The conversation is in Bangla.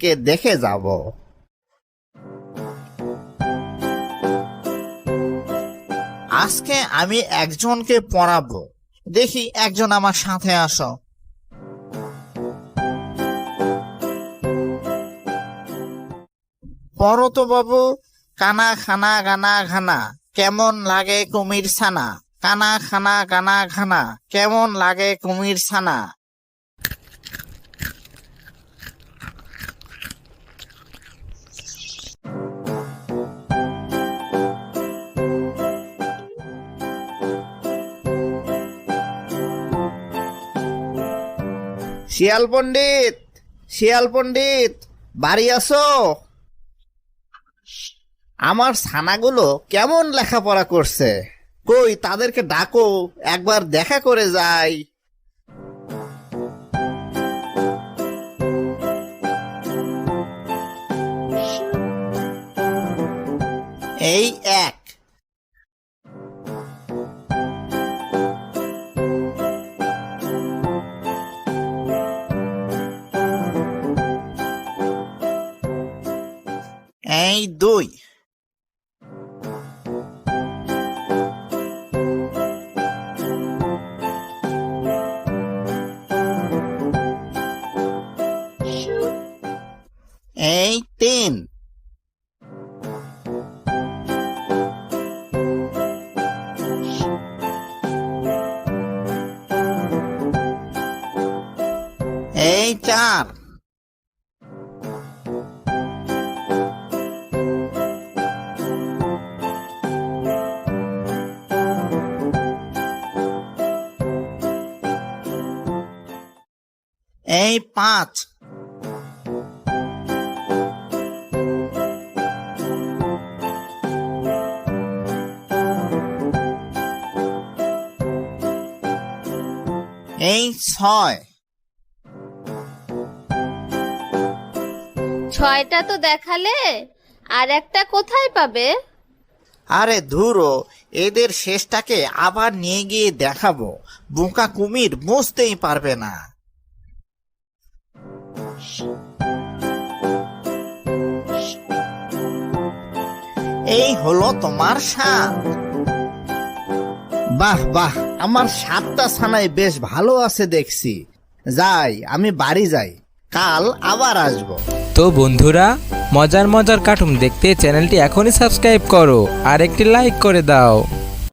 তাদেরকে দেখে যাব। আজকে আমি একজনকে পড়াবো, দেখি একজন আমার সাথে আসো। পড়ো তো বাবু। কানা খানা গানা ঘানা, কেমন লাগে কুমির ছানা। কানা খানা গানা ঘানা, কেমন লাগে কুমির ছানা। শিয়াল পণ্ডিত, শিয়াল পণ্ডিত, বাড়ি আসো। আমার ছানাগুলো কেমন লেখাপড়া করছে, কই তাদেরকে ডাকো, একবার দেখা করে যাই। এই এক, এই দুই, এই তিন, এই চার, এই পাঁচ, এই ছয়। ছয়টা তো দেখালে, আর একটা কোথায় পাবে? আরে ধুরো, এদের শেষটাকে আবার নিয়ে গিয়ে দেখাবো, বোকা কুমির বুঝতেই পারবে না। এই হলো তোমার স্বাদ। বাহ বাহ, আমার সাতটা ছানায় বেশ ভালো আছে দেখছি। যাই, আমি বাড়ি যাই, কাল আবার আসবো। তো বন্ধুরা, মজার মজার কার্টুন দেখতে চ্যানেলটি এখনই সাবস্ক্রাইব করো আর একটি লাইক করে দাও।